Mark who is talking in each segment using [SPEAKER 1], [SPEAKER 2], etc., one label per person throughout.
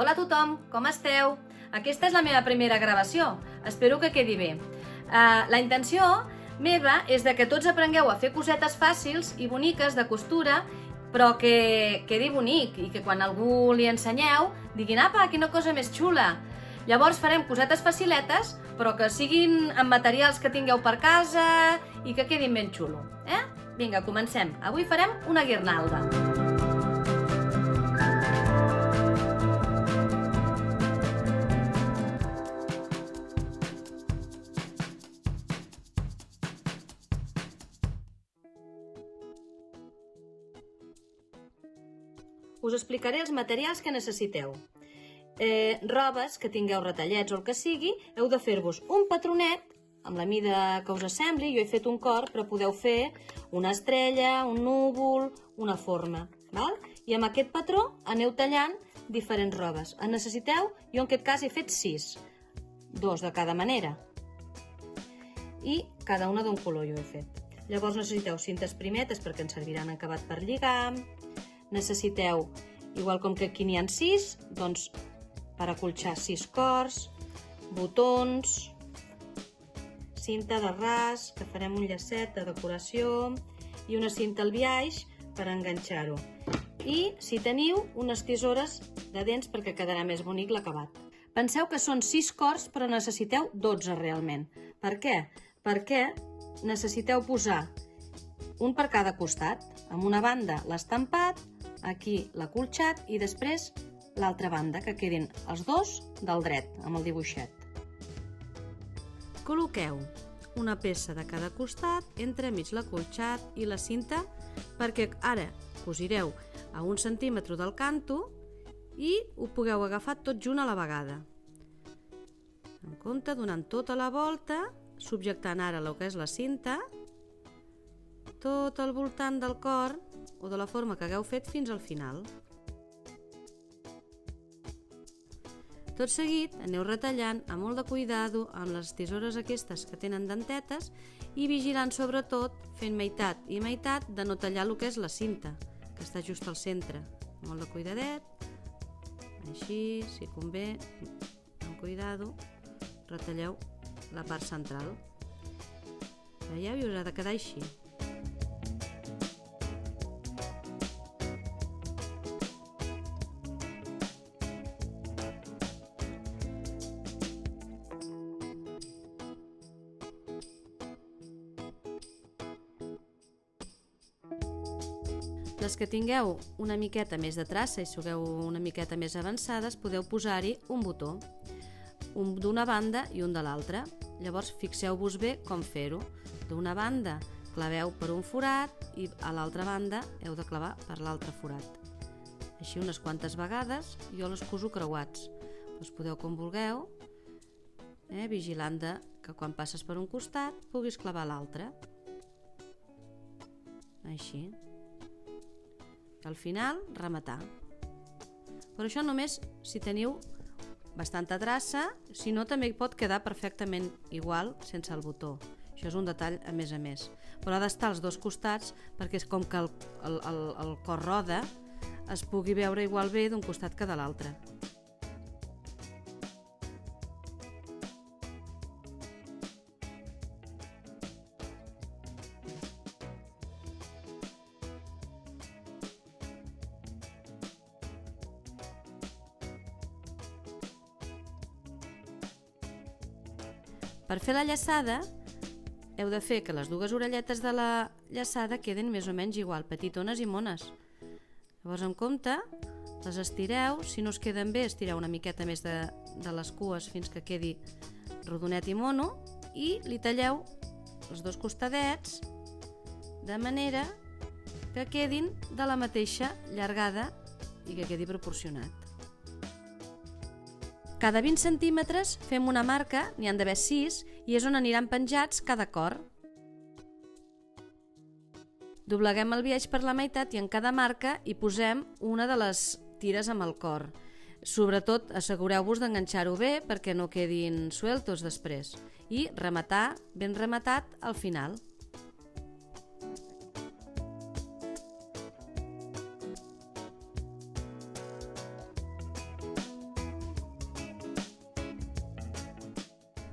[SPEAKER 1] Hola a tothom, com esteu? Aquesta és la meva primera gravació, espero que quedi bé. La intenció meva és de que tots aprengueu a fer cosetes fàcils i boniques de costura, però que quedi bonic i que quan algú li ensenyeu diguin «Apa, quina cosa més xula!». Llavors farem cosetes faciletes, però que siguin amb materials que tingueu per casa i que quedin ben xulo. Vinga, comencem. Avui farem una guirnalda. Us explicaré els materials que necessiteu. Robes que tingueu retallets o el que sigui, heu de fer-vos un patronet amb la mida que us sembli. Jo he fet un cor, però podeu fer una estrella, un núvol, una forma. Val? I amb aquest patró aneu tallant diferents robes. En necessiteu, jo en aquest cas he fet 6, 2 de cada manera. I cada una d'un color jo he fet. Llavors necessiteu cintes primetes perquè ens serviran en acabat per lligar. Necessiteu, igual com que aquí n'hi ha 6, doncs per acolxar 6 cors, botons, cinta de ras, que farem un llacet de decoració, i una cinta al biaix per enganxar-ho. I, si teniu, unes tisores de dents perquè quedarà més bonic l'acabat. Penseu que són 6 cors, però necessiteu 12 realment. Per què? Perquè necessiteu posar un per cada costat. Amb una banda l'estampat, aquí l'acolxat i després l'altra banda, que quedin els dos del dret, amb el dibuixet. Col·loqueu una peça de cada costat, entremig l'acolxat i la cinta, perquè ara cosireu a 1 centímetre del canto i ho pugueu agafar tot junt a la vegada. En compte, donant tota la volta, subjectant ara el que és la cinta, tot al voltant del cor o de la forma que hagueu fet fins al final. Tot seguit aneu retallant amb molt de cuidado amb les tisores aquestes que tenen dentetes i vigilant sobretot, fent meitat i meitat, de no tallar el que és la cinta, que està just al centre. Molt de cuidadet, així, si convé, amb cuidado, retalleu la part central. Veieu? I us ha de quedar així. Les que tingueu una miqueta més de traça i sigueu una miqueta més avançades, podeu posar-hi un botó, un d'una banda i un de l'altra. Llavors fixeu-vos bé com fer-ho. D'una banda claveu per un forat i a l'altra banda heu de clavar per l'altre forat. Així unes quantes vegades. Jo les coso creuats. Els podeu com vulgueu, vigilant que quan passes per un costat puguis clavar l'altre. Així. Al final, rematar. Però això només si teniu bastanta traça, si no també hi pot quedar perfectament igual sense el botó. Això és un detall a més. Però ha d'estar als dos costats perquè és com que el cor roda es pugui veure igual bé d'un costat que de l'altre. Per fer la llaçada, heu de fer que les dues orelletes de la llaçada quedin més o menys igual, petitones i mones. Llavors, en compte, les estireu. Si no us queden bé, estireu una miqueta més de les cues fins que quedi rodonet i mono i li talleu els dos costadets de manera que quedin de la mateixa llargada i que quedi proporcionat. Cada 20 centímetres fem una marca, n'hi han d'haver 6, i és on aniran penjats cada cor. Dobleguem el biaix per la meitat i en cada marca hi posem una de les tires amb el cor. Sobretot assegureu-vos d'enganxar-ho bé perquè no quedin sueltos després. I rematar ben rematat al final.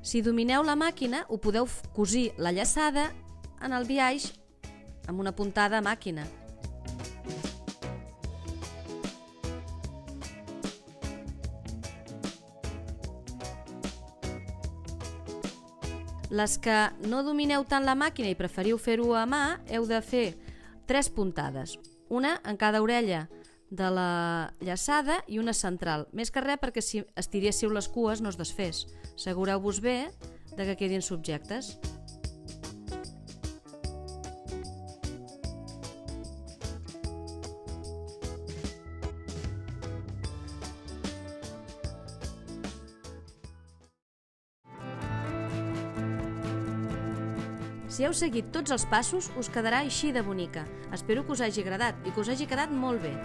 [SPEAKER 1] Si domineu la màquina, ho podeu cosir la llaçada en el biaix amb una puntada a màquina. Les que no domineu tant la màquina i preferiu fer-ho a mà, heu de fer 3 puntades, una en cada orella de la llaçada i una central, més que res perquè si estiréssiu les cues no es desfés. Assegureu-vos bé que quedin subjectes. Si heu seguit tots els passos, us quedarà així de bonica. Espero que us hagi agradat i que us hagi quedat molt bé.